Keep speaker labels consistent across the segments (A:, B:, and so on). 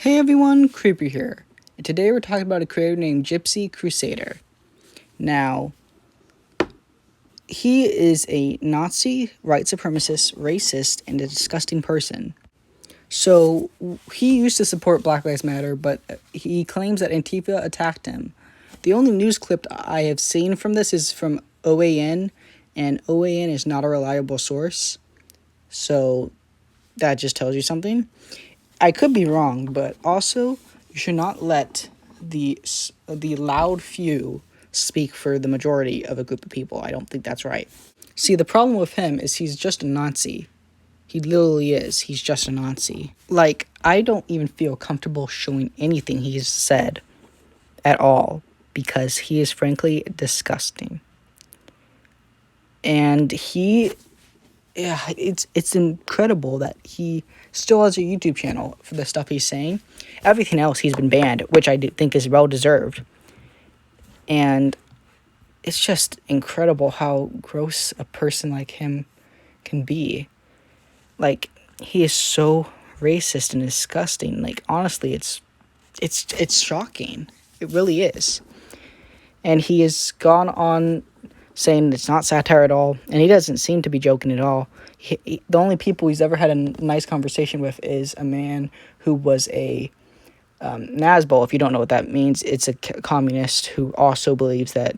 A: Hey everyone, Creeper here. And today we're talking about a creator named Gypsy Crusader. Now, he is a Nazi, white supremacist, racist, and a disgusting person. So, he used to support Black Lives Matter, but he claims that Antifa attacked him. The only news clip I have seen from this is from OAN, and OAN is not a reliable source. So, that just tells you something. I could be wrong, but also you should not let the loud few speak for the majority of a group of people. I don't think that's right. See, the problem with him is he's just a Nazi. He literally is. He's just a Nazi. Like, I don't even feel comfortable showing anything he's said at all because he is frankly disgusting. And it's incredible that he still has a YouTube channel for the stuff he's saying. Everything else he's been banned, which I do think is well deserved. And it's just incredible how gross a person like him can be. Like, he is so racist and disgusting. Like, honestly, it's shocking. It really is. And he has gone on saying it's not satire at all, and he doesn't seem to be joking at all. The only people he's ever had a nice conversation with is a man who was a Nazbol. If you don't know what that means, it's a communist who also believes that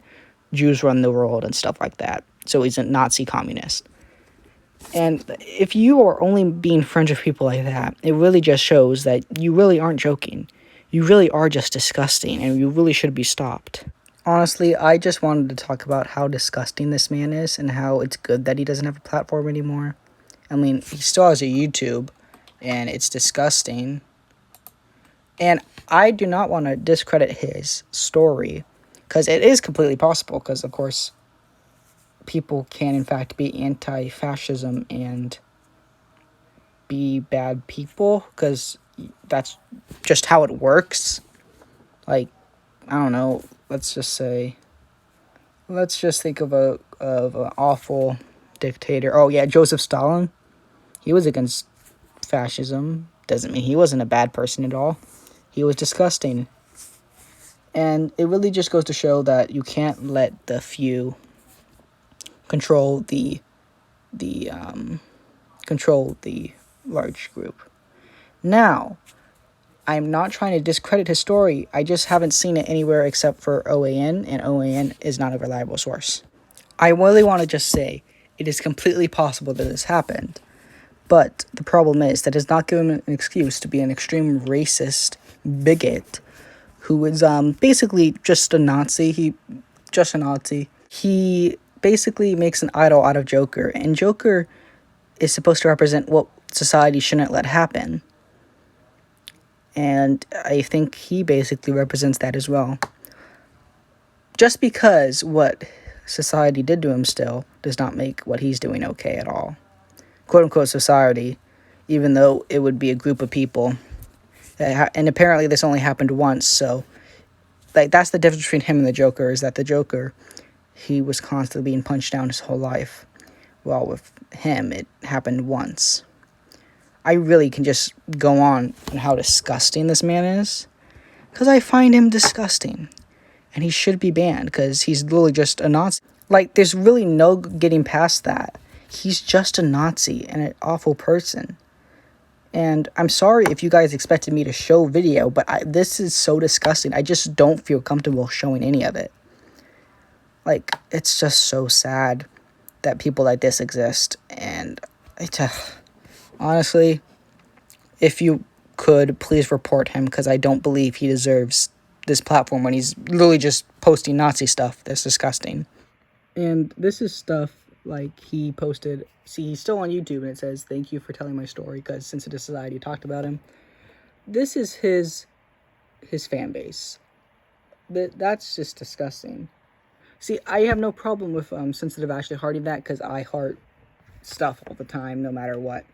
A: Jews run the world and stuff like that. So he's a Nazi communist. And if you are only being friends with people like that, it really just shows that you really aren't joking. You really are just disgusting, and you really should be stopped. Honestly, I just wanted to talk about how disgusting this man is and how it's good that he doesn't have a platform anymore. I mean, he still has a YouTube, and it's disgusting. And I do not want to discredit his story, because it is completely possible, because, of course, people can, in fact, be anti-fascism and be bad people, because that's just how it works. Like, I don't know, let's just think of an awful dictator. Oh yeah, Joseph Stalin. He was against fascism. Doesn't mean he wasn't a bad person at all. He was disgusting. And it really just goes to show that you can't let the few control the large group. Now, I'm not trying to discredit his story. I just haven't seen it anywhere except for OAN, and OAN is not a reliable source. I really want to just say it is completely possible that this happened, but the problem is that does not give him an excuse to be an extreme racist bigot who is basically just a Nazi. He basically makes an idol out of Joker, and Joker is supposed to represent what society shouldn't let happen. And I think he basically represents that as well. Just because what society did to him still does not make what he's doing okay at all. Quote-unquote society, even though it would be a group of people. And apparently this only happened once, so like that's the difference between him and the Joker, is that the Joker, he was constantly being punched down his whole life. While with him, it happened once. I really can just go on how disgusting this man is, because I find him disgusting. And he should be banned, because he's literally just a Nazi. Like, there's really no getting past that. He's just a Nazi and an awful person. And I'm sorry if you guys expected me to show video, but this is so disgusting. I just don't feel comfortable showing any of it. Like, it's just so sad that people like this exist. And it's honestly, if you could, please report him, because I don't believe he deserves this platform when he's literally just posting Nazi stuff. That's disgusting. And this is stuff like he posted. See, he's still on YouTube, and it says, "Thank you for telling my story," because Sensitive Society talked about him. This is his fan base. That's just disgusting. See, I have no problem with Sensitive actually hearting that, because I heart stuff all the time, no matter what.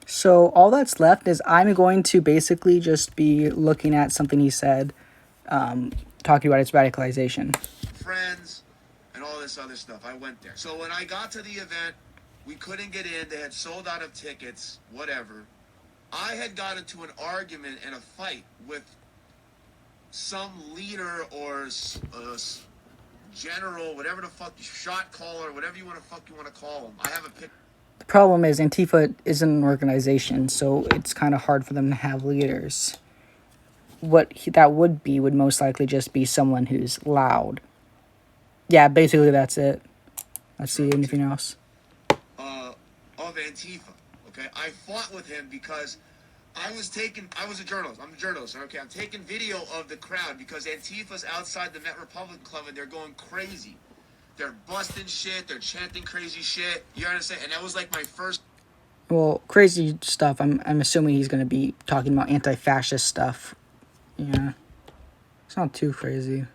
A: So all that's left is I'm going to basically just be looking at something he said, talking about its radicalization.
B: Friends and all this other stuff. I went there. So when I got to the event, we couldn't get in. They had sold out of tickets, whatever. I had got into an argument and a fight with some leader or general, whatever the fuck, shot caller, whatever you want to call him. I have a picture.
A: The problem is Antifa isn't an organization, so it's kind of hard for them to have leaders. That would most likely just be someone who's loud. Yeah, basically that's it. Let's see anything else.
B: Of Antifa. Okay, I fought with him because I was a journalist. I'm a journalist. Okay, I'm taking video of the crowd because Antifa's outside the Met Republican Club and they're going crazy. They're busting shit. They're chanting crazy shit. You understand? And that was like my first.
A: Well, crazy stuff. I'm assuming he's gonna be talking about anti-fascist stuff. Yeah, it's not too crazy.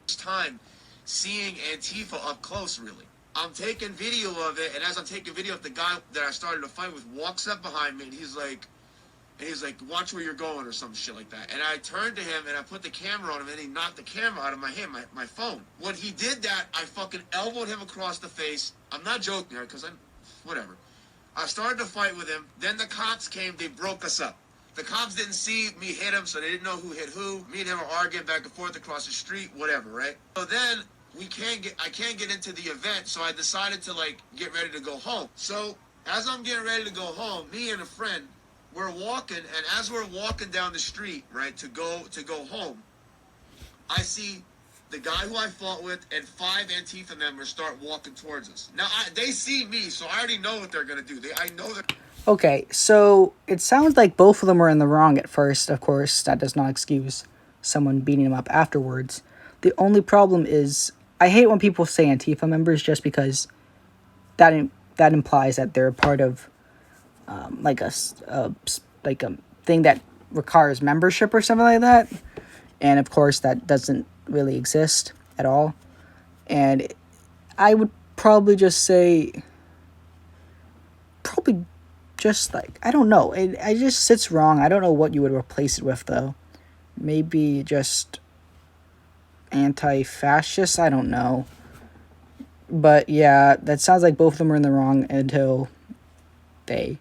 B: Time seeing Antifa up close, really. I'm taking video of it, and as I'm taking video of the guy that I started to fight with walks up behind me, and he's like, watch where you're going, or some shit like that. And I turned to him, and I put the camera on him, and he knocked the camera out of my hand, my phone. When he did that, I fucking elbowed him across the face. I'm not joking, because whatever. I started to fight with him. Then the cops came, they broke us up. The cops didn't see me hit him, so they didn't know who hit who. Me and him were arguing back and forth across the street, whatever, right? So then I can't get into the event, so I decided to get ready to go home. So as I'm getting ready to go home, me and a friend, we're walking, and as we're walking down the street, right, to go home, I see the guy who I fought with and 5 Antifa members start walking towards us. Now they see me, so I already know what they're gonna do. I know that.
A: Okay, so it sounds like both of them were in the wrong at first. Of course, that does not excuse someone beating them up afterwards. The only problem is, I hate when people say Antifa members just because that implies that they're a part of like a thing that requires membership or something like that. And of course, that doesn't really exist at all. And I would probably just say, I don't know. It just sits wrong. I don't know what you would replace it with, though. Maybe just anti-fascist? I don't know. But yeah, that sounds like both of them are in the wrong until they,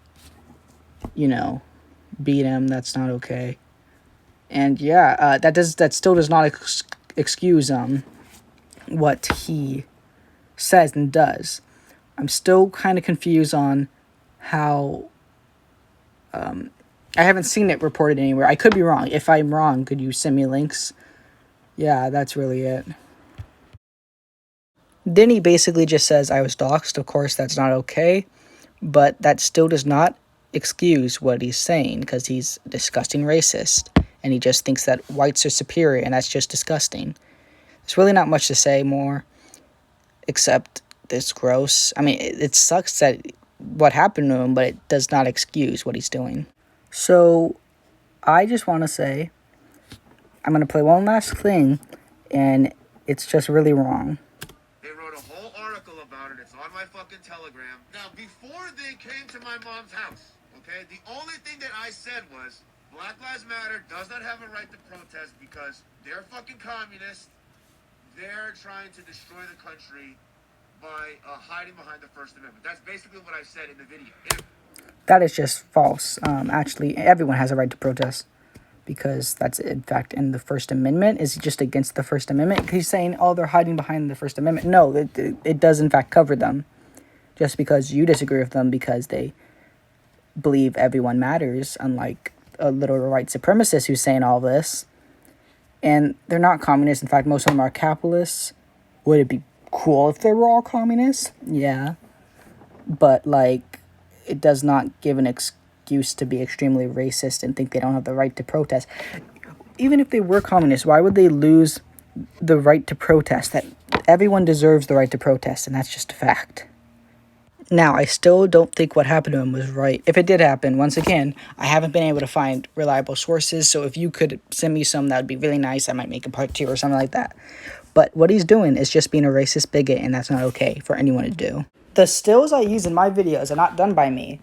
A: beat him. That's not okay. And yeah, that still does not excuse what he says and does. I'm still kind of confused on how. I haven't seen it reported anywhere. I could be wrong. If I'm wrong, could you send me links? Yeah, that's really it. Then he basically just says, I was doxxed. Of course, that's not okay. But that still does not excuse what he's saying, because he's a disgusting racist. And he just thinks that whites are superior, and that's just disgusting. There's really not much to say more, except it's gross. I mean, it sucks that what happened to him, but it does not excuse what he's doing. So, I just want to say, I'm going to play one last thing, and it's just really wrong.
B: They wrote a whole article about it. It's on my fucking Telegram. Now, before they came to my mom's house, okay, the only thing that I said was, Black Lives Matter does not have a right to protest because they're fucking communists. They're trying to destroy the country by hiding behind the First Amendment. That's basically what I said in the video.
A: That is just false. Actually, everyone has a right to protest, because that's, in fact, in the First Amendment. Is he just against the First Amendment? He's saying, oh, they're hiding behind the First Amendment. No, it does, in fact, cover them. Just because you disagree with them because they believe everyone matters, unlike a little white supremacist who's saying all this. And they're not communists. In fact, most of them are capitalists. Would it be cool if they were all communists? Yeah. But, it does not give an excuse to be extremely racist and think they don't have the right to protest. Even if they were communists, why would they lose the right to protest? That everyone deserves the right to protest, and that's just a fact. Now, I still don't think what happened to him was right. If it did happen, once again, I haven't been able to find reliable sources, so if you could send me some, that would be really nice. I might make a part 2 or something like that. But what he's doing is just being a racist bigot, and that's not okay for anyone to do. The stills I use in my videos are not done by me.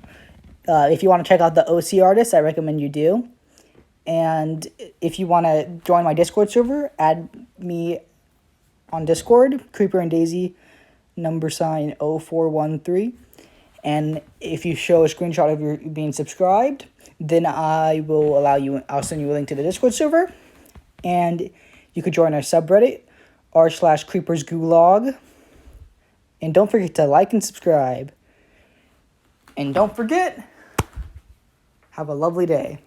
A: If you want to check out the OC artists, I recommend you do. And if you want to join my Discord server, add me on Discord, Creeper and Daisy, #0413. And if you show a screenshot of your being subscribed, then I'll send you a link to the Discord server, and you could join our subreddit, r/creepersgulag. And don't forget to like and subscribe. And don't forget, have a lovely day.